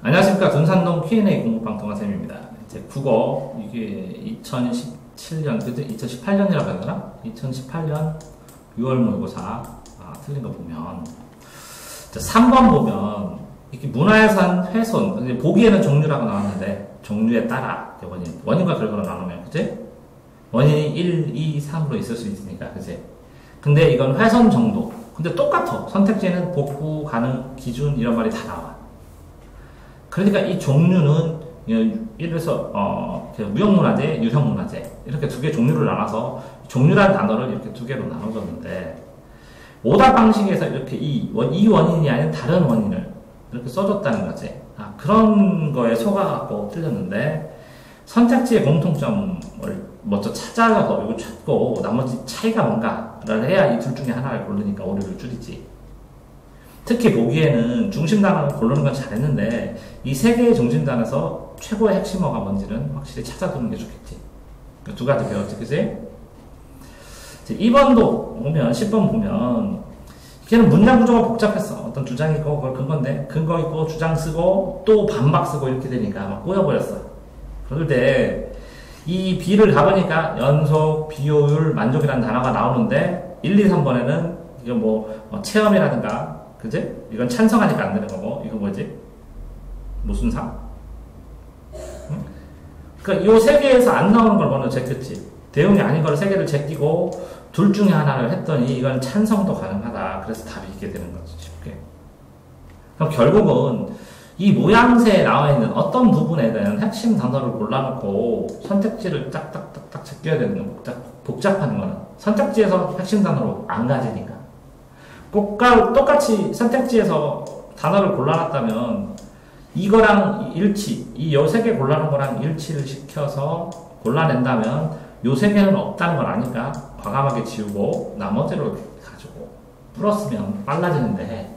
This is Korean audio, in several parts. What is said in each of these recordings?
안녕하십니까. 둔산동 Q&A 공부방 동아쌤입니다. 이제 국어, 이게 2017년, 그때 2018년이라고 해야 되나? 2018년 6월 모의고사, 틀린 거 보면. 3번 보면, 이렇게 문화유산 훼손, 보기에는 종류라고 나왔는데, 종류에 따라, 원인과 결과로 나누면, 그치? 원인이 1, 2, 3으로 있을 수 있으니까, 그치? 근데 이건 훼손 정도. 근데 똑같아. 선택지에는 복구, 가능, 기준, 이런 말이 다 나와. 그러니까 이 종류는 예를 들어서 무형문화재, 유형문화재 이렇게 두 개 종류를 나눠서 종류라는 단어를 이렇게 두 개로 나눠줬는데 오답 방식에서 이렇게 이 원인이 아닌 다른 원인을 이렇게 써줬다는 거지. 그런 거에 속아갖고 틀렸는데 선택지의 공통점을 먼저 찾아서 이거 찾고 나머지 차이가 뭔가를 해야 이 둘 중에 하나를 고르니까 오류를 줄이지. 특히 보기에는 중심단어를 고르는 건 잘했는데 이 세 개의 중심단에서 최고의 핵심어가 뭔지는 확실히 찾아두는 게 좋겠지. 두 가지 배웠지, 그치? 2번도 보면 10번 보면 걔는 문장 구조가 복잡했어. 어떤 주장이 있고 그걸 근거인데 근거 있고 주장 쓰고 또 반박 쓰고 이렇게 되니까 막 꼬여버렸어. 그럴 때 이 B를 가보니까 연속, 비효율, 만족이라는 단어가 나오는데 1, 2, 3번에는 이거 체험이라든가 그지? 이건 찬성하니까 안 되는 거고, 이거 뭐지? 무슨 상? 응? 그러니까 요 세 개에서 안 나오는 걸 먼저 제꼈지. 대응이 아닌 걸 세 개를 제끼고, 둘 중에 하나를 했더니, 이건 찬성도 가능하다. 그래서 답이 이게 되는 거지, 쉽게. 그럼 결국은, 이 모양새에 나와 있는 어떤 부분에 대한 핵심 단어를 골라놓고, 선택지를 딱딱딱딱 제껴야 되는 거, 복잡한 거는, 선택지에서 핵심 단어로 안 가지니까. 똑같이 선택지에서 단어를 골라놨다면 이거랑 일치, 이 요 세 개 골라놓은 거랑 일치를 시켜서 골라낸다면 요 세 개는 없다는 걸 아니까 과감하게 지우고 나머지를 가지고 풀었으면 빨라지는데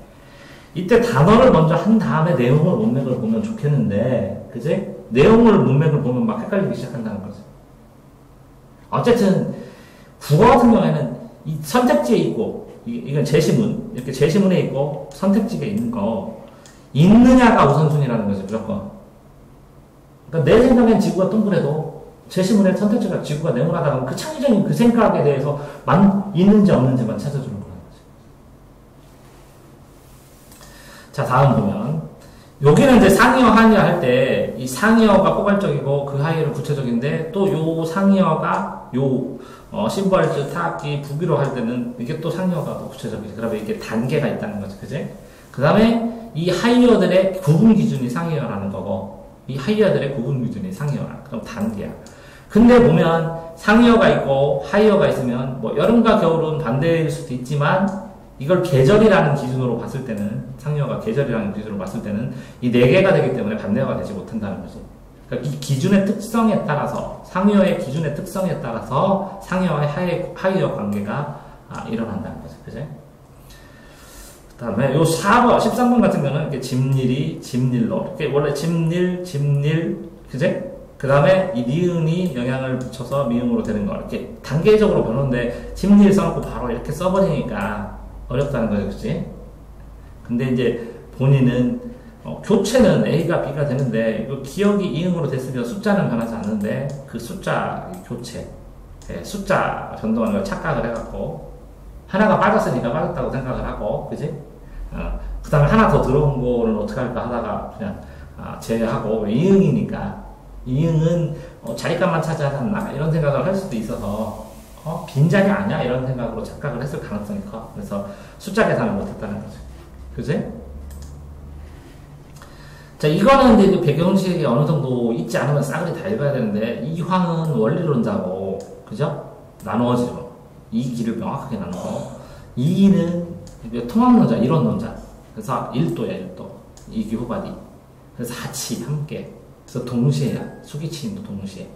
이때 단어를 먼저 한 다음에 내용을 문맥을 보면 좋겠는데 그지? 내용을 문맥을 보면 막 헷갈리기 시작한다는 거지. 어쨌든 국어 같은 경우에는 이 선택지에 있고 이건 제시문, 이렇게 제시문에 있고 선택지에 있는 거 있느냐가 우선순위라는 거지 무조건. 그러니까 내 생각엔 지구가 동그래도 제시문에 선택지가 지구가 네모나다면 그 창의적인 그 생각에 대해서 있는지 없는지만 찾아주는 거라는 거지. 자 다음 보면 여기는 이제 상이어 하이어 할 때 이 상이어가 포괄적이고 그 하이어는 구체적인데 또 요 상이어가 요 심벌즈, 타악기, 부기로 할 때는 이게 또 상이어가 또 구체적이지. 그러면 이게 단계가 있다는 거지, 그지? 그 다음에 이 하이어들의 구분 기준이 상이어라는 거고, 이 하이어들의 구분 기준이 상이어라. 그럼 단계야. 근데 보면 상이어가 있고 하이어가 있으면 뭐 여름과 겨울은 반대일 수도 있지만 이걸 계절이라는 기준으로 봤을 때는 상이어가 계절이라는 기준으로 봤을 때는 이 네 개가 되기 때문에 반대어가 되지 못한다는 거지. 그러니까 이 기준의 특성에 따라서 상이어의 기준의 특성에 따라서 상이어와 하이어 관계가 일어난다는 거죠, 그제? 그다음에 요 4번, 13번 같은 경우는 이렇게 집일이 집일로 이렇게 원래 집일, 그제? 그다음에 이 니은이 영향을 붙여서 미음으로 되는 거 이렇게 단계적으로 보는데 집일 써놓고 바로 이렇게 써버리니까 어렵다는 거죠, 그지? 근데 이제 본인은 교체는 A가 B가 되는데 이거 기억이 이응으로 됐으면 숫자는 변하지 않는데 그 숫자 교체 숫자 변동하는 걸 착각을 해갖고 하나가 빠졌으니까 빠졌다고 생각을 하고 그지? 그 다음에 하나 더 들어온 거는 어떻게 할까 하다가 그냥 제외하고 이응이니까 이응은 자리값만 차지하지 않나 이런 생각을 할 수도 있어서 빈자리 아니야? 이런 생각으로 착각을 했을 가능성이 커. 그래서 숫자 계산을 못했다는 거죠. 그지? 자, 이거는 이제 배경식이 어느 정도 있지 않으면 싸그리 다 읽어야 되는데, 이황은 원리론자고, 그죠? 나누어지고, 이 길을 명확하게 나누고, 이는 통합론자, 이론론자. 그래서 1도야, 1도. 이기 후바디. 그래서 같이, 함께. 그래서 동시에야. 수기치임도 동시에.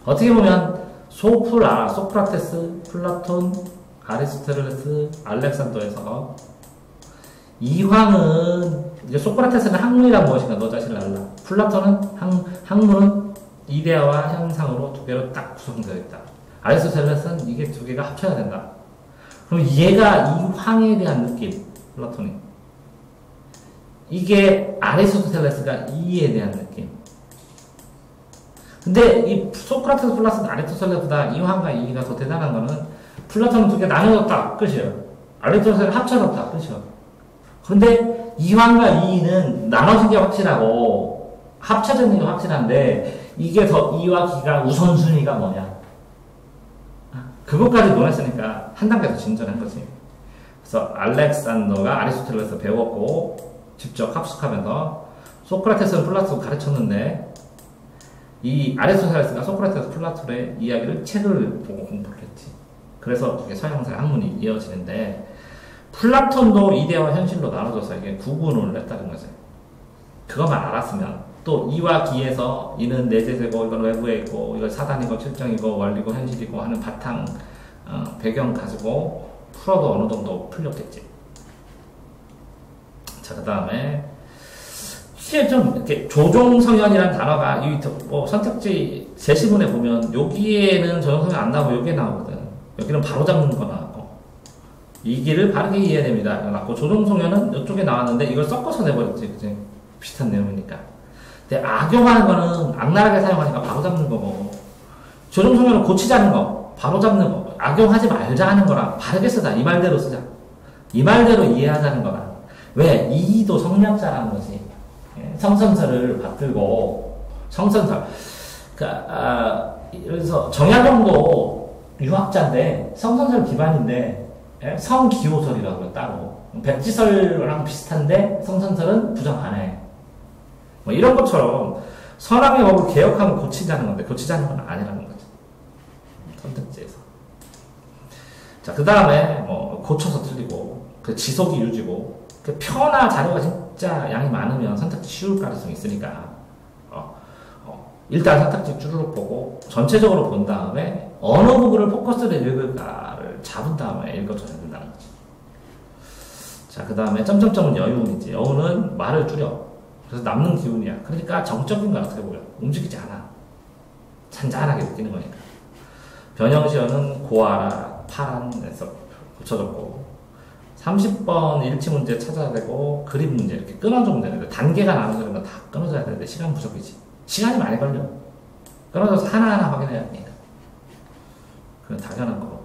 어떻게 보면, 소크라테스, 플라톤, 아리스토텔레스, 알렉산더에서 이황은 이제 소크라테스는 학문이란 무엇인가 너 자신을 알라. 플라톤은 학문은 이데아와 현상으로 두 개로 딱 구성되어 있다. 아리스토텔레스는 이게 두 개가 합쳐야 된다. 그럼 얘가 이황에 대한 느낌, 플라톤이 이게 아리스토텔레스가 이에 대한 느낌. 근데 이 소크라테스 플러스 아리스토텔레스보다 이황과 이가 더 대단한 거는 플라톤은 두 개 나눠졌다 끝이에요. 아리스토텔레스 합쳐졌다 끝이에요. 그런데 이황과 이는 나눠진 게 확실하고 합쳐진 게 확실한데 이게 더 이와 기가 우선순위가 뭐냐? 그것까지 논했으니까 한 단계 더 진전한 거지. 그래서 알렉산더가 아리스토텔레스 배웠고 직접 합숙하면서 소크라테스는 플라톤 가르쳤는데 이 아리스토텔레스가 소크라테스 플라톤의 이야기를 책을 보고 공부를 했지. 그래서 그게 서양사 학문이 이어지는데 플라톤도 이데와 현실로 나눠져서 이게 구분을 했다는 거죠. 그것만 알았으면 또 이와 기에서 이는 내재되고 이건 외부에 있고 이건 사단이고 실정이고 원리고 현실이고 하는 바탕 배경 가지고 풀어도 어느 정도 풀렸겠지. 자, 그 다음에 시에 좀 이렇게 조종성현이라는 단어가 이 선택지 제시문에 보면 여기에는 조종성현 안 나오고 여기에 나오거든. 여기는 바로 잡는 거 나왔고 이 길을 바르게 이해해야 됩니다. 나왔고 조종성현은 이쪽에 나왔는데 이걸 섞어서 내버렸지, 그치? 비슷한 내용이니까. 근데 악용하는 거는 악랄하게 사용하니까 바로 잡는 거고 조종성현은 고치자는 거, 바로 잡는 거, 악용하지 말자 하는 거랑 바르게 쓰자. 이 말대로 쓰자. 이 말대로 이해하자는 거다. 왜? 이도 성략자라는 거지. 성선설을 받들고 성선설. 그러니까 그래서 정약용도 유학자인데 성선설 기반인데 성기호설이라고 따로 백지설랑 비슷한데 성선설은 부정 안 해. 뭐 이런 것처럼 선악의 법을 개혁하면 고치자는 건데 고치자는 건 아니라는 거죠. 선택지에서. 자, 그 다음에 뭐 고쳐서 틀리고 그 지속이 유지고 그 표나 자료가 진짜 양이 많으면 선택지 쉬울 가능성이 있으니까 일단 선택지 쭈르륵 보고 전체적으로 본 다음에 어느 부분을 포커스를 읽을까를 잡은 다음에 읽어줘야 된다는 거지. 자, 그 다음에 점점점은 여유운이지. 여운은 말을 줄여. 그래서 남는 기운이야. 그러니까 정적인 건 어떻게 보여? 움직이지 않아. 잔잔하게 느끼는 거니까. 변형시어는 고아라, 파란에서 고쳐졌고 30번 일치 문제 찾아야 되고 그림 문제 이렇게 끊어주면 되는데 단계가 나눠서 그런 건 다 끊어줘야 되는데 시간 부족이지. 시간이 많이 걸려. 끊어져서 하나하나 확인해야 되니까. 그건 당연한 거고.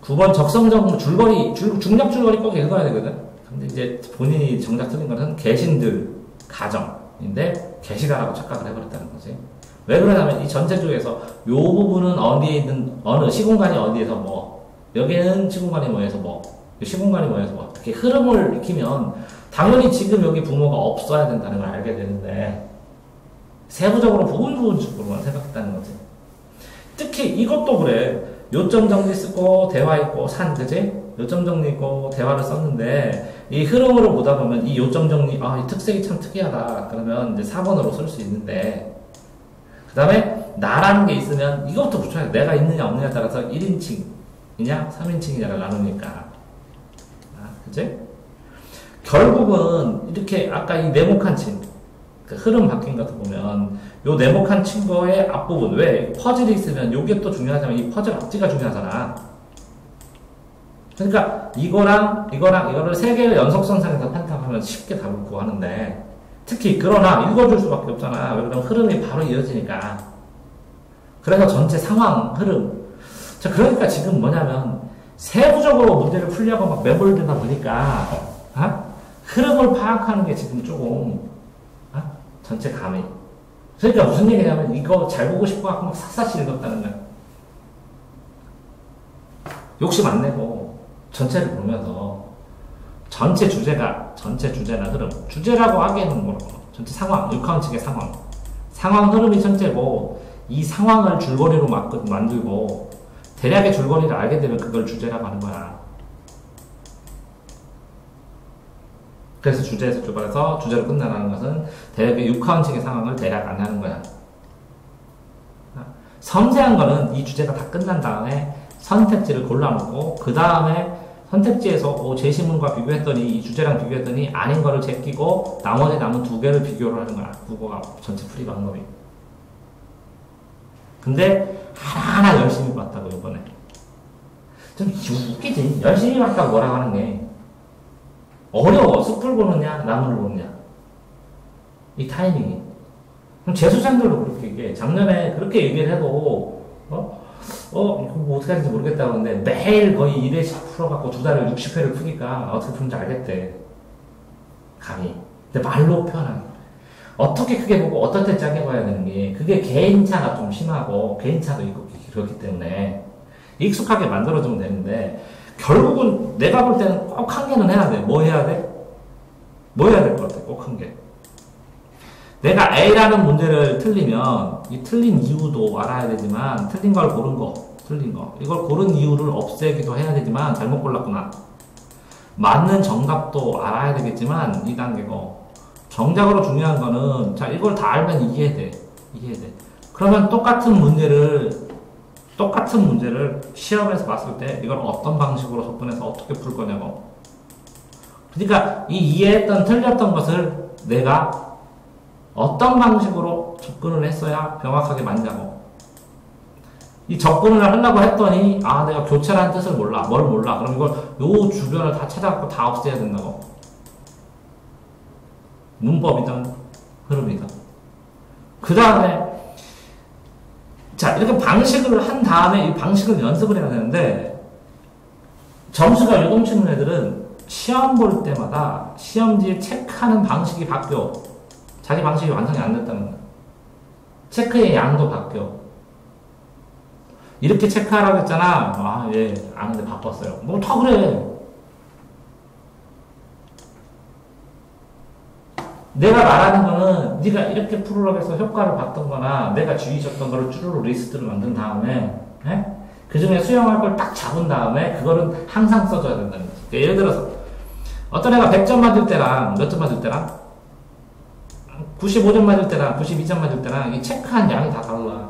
9번 적성적 줄거리, 중력 줄거리 꼭 읽어야 되거든. 근데 이제 본인이 정작 틀린 것은 개신들 가정인데 개시가라고 착각을 해버렸다는 거지. 왜 그러냐면 이 전체주에서 요 부분은 어디에 있는 어느 시공간이 어디에서 뭐 여기는 시공간이 뭐에서 뭐 시공간이 뭐에서 뭐 이렇게 흐름을 익히면 당연히 지금 여기 부모가 없어야 된다는 걸 알게 되는데 세부적으로 부분적으로만 생각했다는 거지. 특히 이것도 그래. 요점 정리 쓰고 대화 있고 산, 그지? 요점 정리 있고 대화를 썼는데 이 흐름으로 보다 보면 이 요점 정리 이 특색이 참 특이하다. 그러면 이제 4번으로 쓸 수 있는데 그 다음에 나라는 게 있으면 이것부터 붙여야 돼. 내가 있느냐 없느냐에 따라서 1인칭이냐 3인칭이냐를 나누니까 그지? 결국은 이렇게 아까 이 네모칸 친 그 흐름 바뀐 것도 보면 요 네모칸 친거의 앞부분 왜 퍼즐이 있으면 요게 또 중요하지만 이 퍼즐 앞뒤가 중요하잖아. 그러니까 이거를 세 개의 연속선상에서 판단하면 쉽게 답을 구하는데 특히 그러나 읽어줄 수밖에 없잖아. 왜 그러면 흐름이 바로 이어지니까. 그래서 전체 상황 흐름. 자, 그러니까 지금 뭐냐면 세부적으로 문제를 풀려고 막 매몰되다 보니까 흐름을 파악하는 게 지금 조금 전체 감이. 그러니까 무슨 얘기냐면 이거 잘 보고 싶어갖고 막 샅샅이 읽었다는 거야. 욕심 안 내고 전체를 보면서 전체 주제나 흐름. 주제라고 하기에는 뭐라고. 전체 상황, 육하원칙의 상황. 상황 흐름이 전체고 이 상황을 줄거리로 만들고 대략의 줄거리를 알게 되면 그걸 주제라고 하는 거야. 그래서 주제에서 출발해서 주제로 끝나가는 것은 대략의 육하원칙의 상황을 대략 안하는 거야. 섬세한 거는 이 주제가 다 끝난 다음에 선택지를 골라놓고 그 다음에 선택지에서 제시문과 비교했더니 이 주제랑 비교했더니 아닌 거를 제끼고 나머지 남은 두 개를 비교를 하는 거야. 국어가 전체 풀이 방법이. 근데 하나하나 열심히 봤다고 이번에. 좀 웃기지. 열심히 봤다고 뭐라고 하는 게 어려워. 숲을 보느냐 나무를 보느냐. 이 타이밍이. 그럼 재수생들도 그렇게 얘기해. 작년에 그렇게 얘기를 해도, 이거 뭐 어떻게 하는지 모르겠다 그러는데 매일 거의 1회씩 풀어갖고 두 달에 60회를 푸니까 어떻게 푸는지 알겠대. 감히. 근데 말로 표현하는 거야. 어떻게 크게 보고 어떨 때 작게 봐야 되는 게 그게 개인차가 좀 심하고 개인차도 있고 그렇기 때문에 익숙하게 만들어주면 되는데 결국은 내가 볼 때는 꼭 한 개는 해야 돼. 뭐 해야 돼? 뭐 해야 될 것 같아? 꼭 한 개. 내가 A라는 문제를 틀리면 이 틀린 이유도 알아야 되지만 틀린 걸 고른 거, 틀린 거. 이걸 고른 이유를 없애기도 해야 되지만 잘못 골랐구나. 맞는 정답도 알아야 되겠지만 2단계고 정작으로 중요한 거는 자 이걸 다 알면 이해돼. 그러면 똑같은 문제를 시험에서 봤을 때 이걸 어떤 방식으로 접근해서 어떻게 풀 거냐고. 그러니까 이 이해했던 틀렸던 것을 내가 어떤 방식으로 접근을 했어야 명확하게 맞냐고. 이 접근을 하려고 했더니 내가 교체라는 뜻을 몰라. 뭘 몰라. 그럼 이걸 요 주변을 다 찾아갖고 다 없애야 된다고. 문법이든 흐름이든. 그 다음에 자 이렇게 방식을 한 다음에 이 방식을 연습을 해야 되는데 점수가 요동치는 애들은 시험 볼 때마다 시험지에 체크하는 방식이 바뀌어. 자기 방식이 완성이 안 됐다는 거야. 체크의 양도 바뀌어. 이렇게 체크하라고 했잖아. 예, 아는데 바빴어요. 뭐 다 그래. 내가 말하는 거는 네가 이렇게 풀으라고 해서 효과를 봤던 거나 내가 주의했던 거를 쭈루루 리스트를 만든 다음에 그 중에 수용할 걸 딱 잡은 다음에 그거는 항상 써줘야 된다는 거지. 그러니까 예를 들어서 어떤 애가 100점 맞을 때랑 몇 점 맞을 때랑 95점 맞을 때랑 92점 맞을 때랑 이 체크한 양이 다 달라.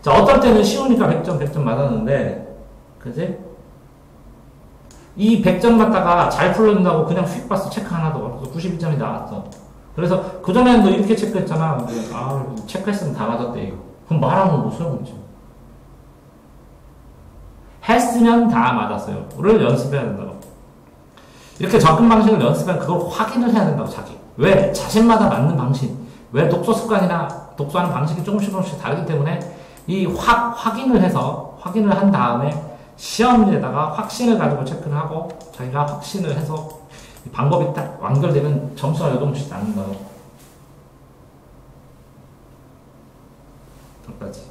자, 어떨 때는 쉬우니까 100점 맞았는데 그지? 이 100점 맞다가 잘 풀어준다고 그냥 휙 봤어. 체크 하나도. 그래서 92점이 나왔어. 그래서 그전에는 너 이렇게 체크했잖아. 근데 체크했으면 다 맞았대 이거. 그럼 말하면 뭐 소용없지. 했으면 다 맞았어요. 를 연습해야 된다고. 이렇게 접근 방식을 연습하면 그걸 확인을 해야 된다고 자기. 왜? 자신마다 맞는 방식. 왜 독서 습관이나 독서하는 방식이 조금씩 다르기 때문에 이 확인을 한 다음에 시험지에다가 확신을 가지고 체크를 하고 자기가 확신을 해서 이 방법이 딱 완결되면 점수가 요동치지 않는다고. 여기까지.